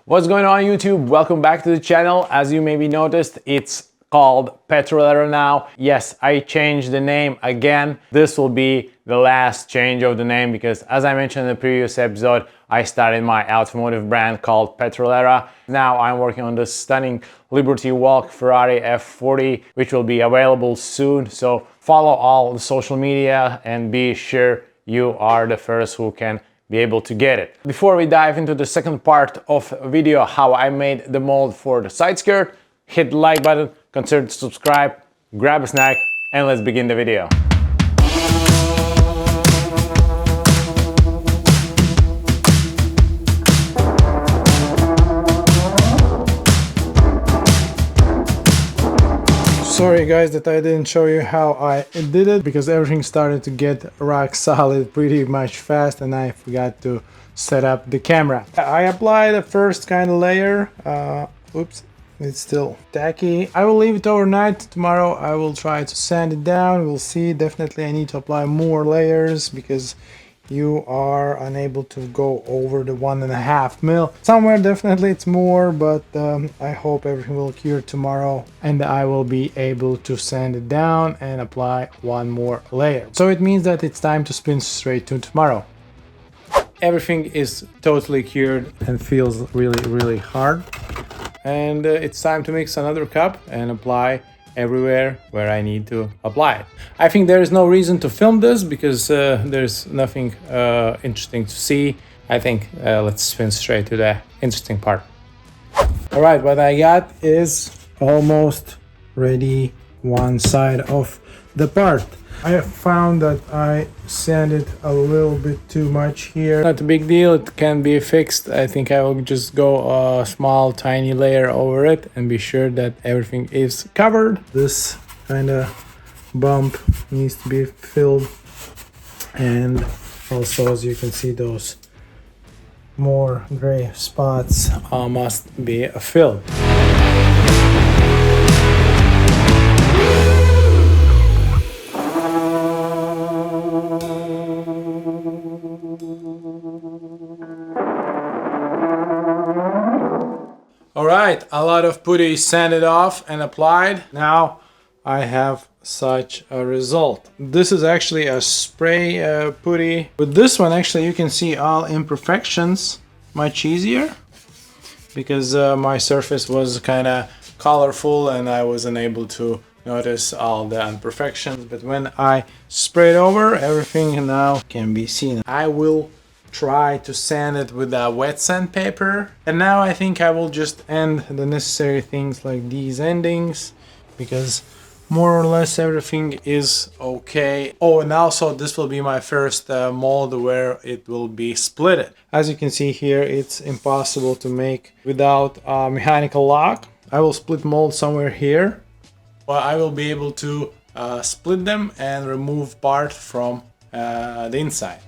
What's going on YouTube? Welcome back to the channel. As you maybe noticed, it's called Petrolera now. Yes, I changed the name again. This will be the last change of the name because as I mentioned in the previous episode, I started my automotive brand called Petrolera. Now I'm working on this stunning Liberty Walk Ferrari F40, which will be available soon. So follow all the social media and be sure you are the first who can be able to get it. Before we dive into the second part of video, how I made the mold for the side skirt, hit the like button, consider to subscribe, grab a snack, and let's begin the video. Sorry guys that I didn't show you how I did it because everything started to get rock solid pretty much fast and I forgot to set up the camera. I applied the first kind of layer. Oops, it's still tacky. I will leave it overnight. Tomorrow I will try to sand it down. We'll see. Definitely I need to apply more layers because you are unable to go over the 1.5 mil. Somewhere definitely it's more, but I hope everything will cure tomorrow and I will be able to sand it down and apply one more layer. So it means that it's time to sprint straight to tomorrow. Everything is totally cured and feels really hard. And it's time to mix another cup and apply everywhere where I need to apply it. I think there is no reason to film this because there's nothing interesting to see. I think let's spin straight to the interesting part. All right, what I got is almost ready one side of the part. I have found that I sanded a little bit too much here. Not a big deal, it can be fixed. I think I will just go a small tiny layer over it and be sure that everything is covered. This kind of bump needs to be filled, and also as you can see those more gray spots must be filled. Alright, a lot of putty sanded off and applied. Now I have such a result. This is actually a spray putty. With this one actually you can see all imperfections much easier because my surface was kind of colorful and I wasn't able to notice all the imperfections. But when I sprayed over, everything now can be seen. I will try to sand it with a wet sandpaper, and now I think I will just end the necessary things like these endings because more or less everything is okay. Oh, and also this will be my first mold where it will be splitted. As you can see here, it's impossible to make without a mechanical lock. I will split mold somewhere here, but I will be able to split them and remove part from the inside.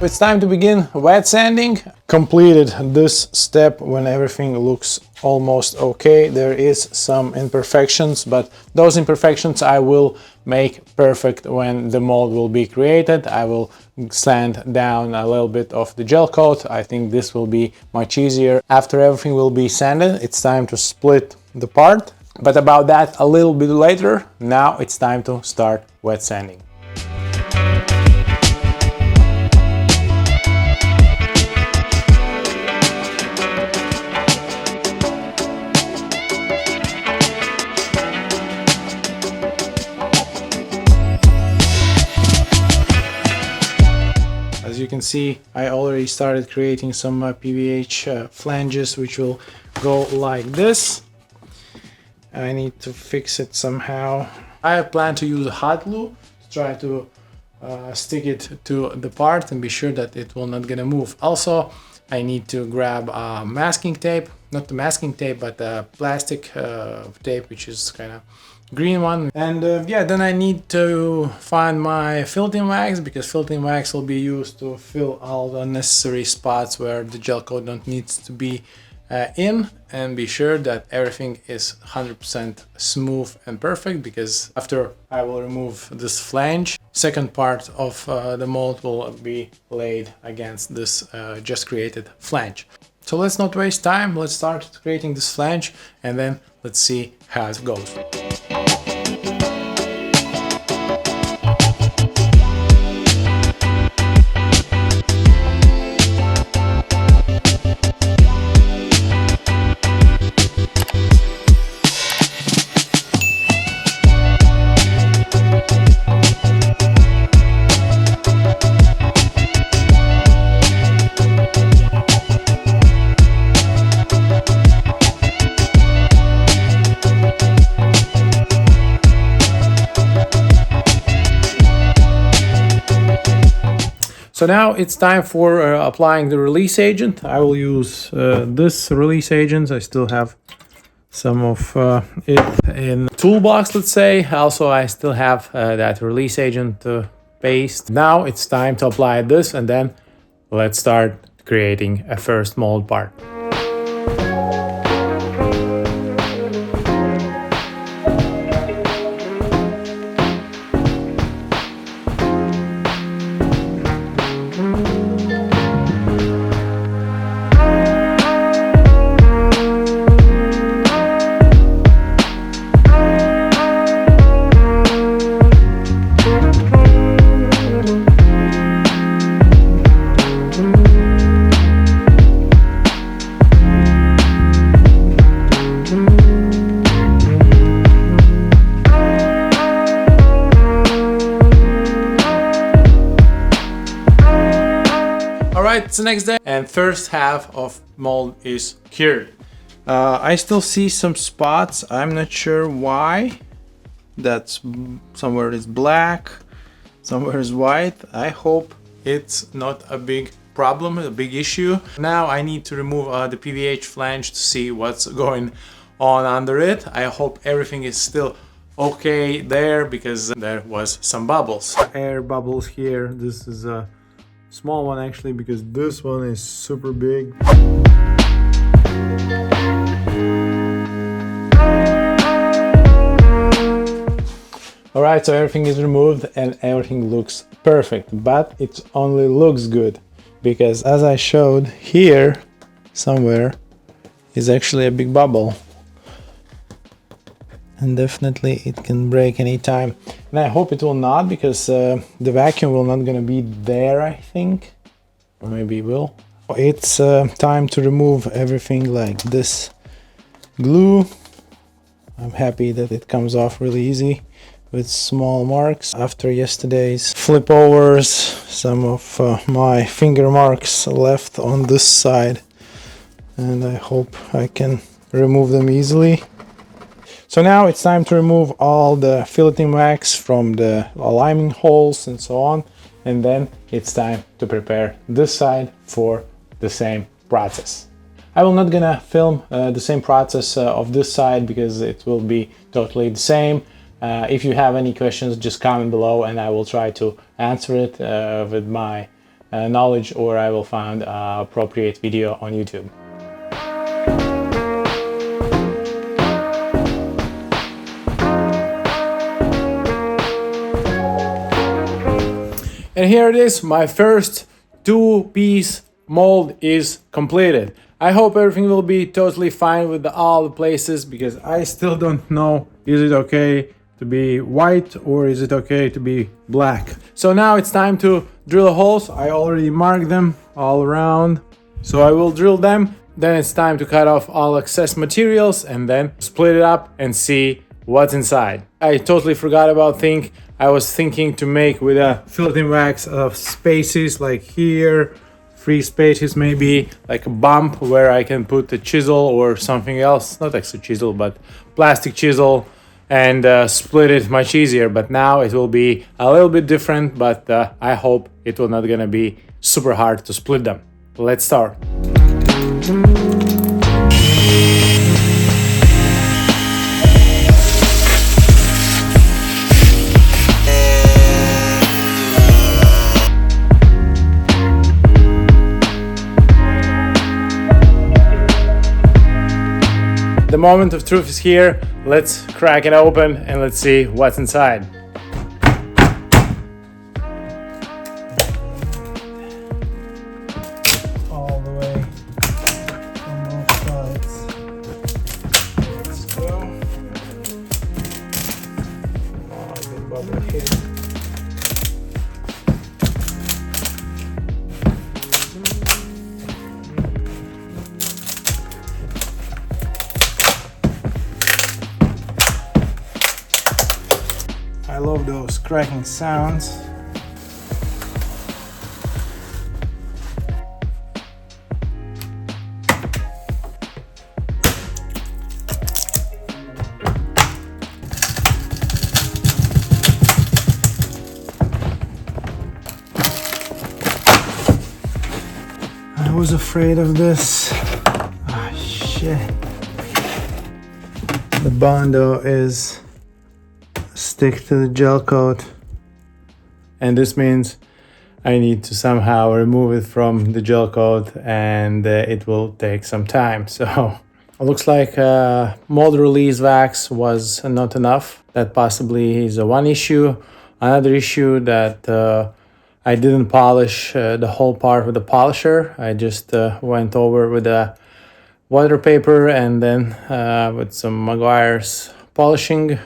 It's time to begin wet sanding. Completed this step when everything looks almost okay. There is some imperfections, but those imperfections I will make perfect when the mold will be created. I will sand down a little bit of the gel coat. I think this will be much easier. After everything will be sanded, it's time to split the part. But about that a little bit later. Now it's time to start wet sanding. As you can see, I already started creating some PVH flanges which will go like this. I need to fix it somehow. I plan to use hot glue to try to stick it to the part and be sure that it will not gonna move. Also, I need to grab masking tape, not the masking tape, but the plastic tape, which is kind of green one. And yeah, then I need to find my filtering wax, because filtering wax will be used to fill all the necessary spots where the gel coat don't needs to be in, and be sure that everything is 100% smooth and perfect, because after I will remove this flange, second part of the mold will be laid against this just created flange. So let's not waste time, let's start creating this flange and then let's see how it goes. So now it's time for applying the release agent. I will use this release agent. I still have some of it in toolbox, let's say. Also, I still have that release agent paste. Now it's time to apply this, and then let's start creating a first mold part. Alright, it's the next day and first half of mold is cured. I still see some spots, I'm not sure why. That's somewhere is black, somewhere is white. I hope it's not a big problem, a big issue. Now I need to remove the PVH flange to see what's going on under it. I hope everything is still okay there, because there was some bubbles. Air bubbles here. This is a small one actually, because this one is super big. Alright, so everything is removed and everything looks perfect, but it only looks good because, as I showed here, somewhere is actually a big bubble. And definitely it can break anytime. And I hope it will not, because the vacuum will not gonna be there, I think. Or maybe it will. It's time to remove everything like this glue. I'm happy that it comes off really easy with small marks. After yesterday's flip overs, some of my finger marks left on this side. And I hope I can remove them easily. So now it's time to remove all the filleting wax from the alignment holes and so on, and then it's time to prepare this side for the same process. I will not gonna film the same process of this side, because it will be totally the same. If you have any questions, just comment below and I will try to answer it with my knowledge, or I will find an appropriate video on YouTube. And here it is, my first two-piece mold is completed. I hope everything will be totally fine with all the places, because I still don't know, is it okay to be white or is it okay to be black? So now it's time to drill holes. I already marked them all around, so I will drill them. Then it's time to cut off all excess materials and then split it up and see what's inside. I totally forgot about thing. I was thinking to make with a filleting wax of spaces like here, 3 spaces maybe, like a bump where I can put a chisel or something else, not actually chisel, but plastic chisel, and split it much easier. But now it will be a little bit different, but I hope it will not gonna be super hard to split them. Let's start. The moment of truth is here. Let's crack it open and let's see what's inside. All the way on both sides. Let's go. Oh, big bubble here. I love those cracking sounds. I was afraid of this. Ah, shit. The Bondo is stick to the gel coat, and this means I need to somehow remove it from the gel coat, and it will take some time. So it looks like mold release wax was not enough. That possibly is one issue. Another issue that I didn't polish the whole part with the polisher. I just went over with a water paper and then with some Meguiar's polishing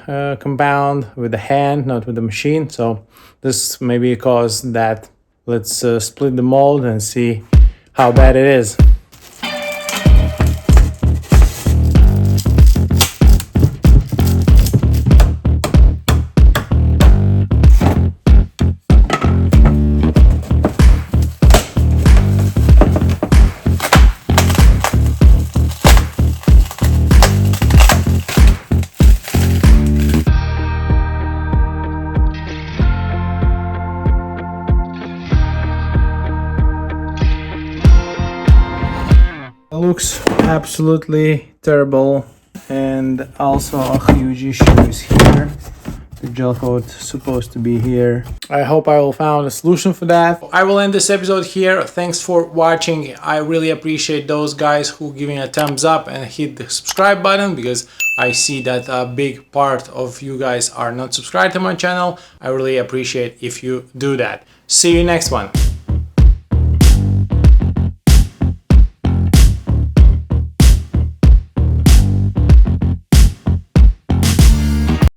compound with the hand, not with the machine. So this may be a cause that. Let's split the mold and see how bad it is. It looks absolutely terrible, and also a huge issue is here. The gel coat is supposed to be here. I hope I will find a solution for that. I will end this episode here. Thanks for watching. I really appreciate those guys who giving a thumbs up and hit the subscribe button, because I see that a big part of you guys are not subscribed to my channel. I really appreciate if you do that. See you next one.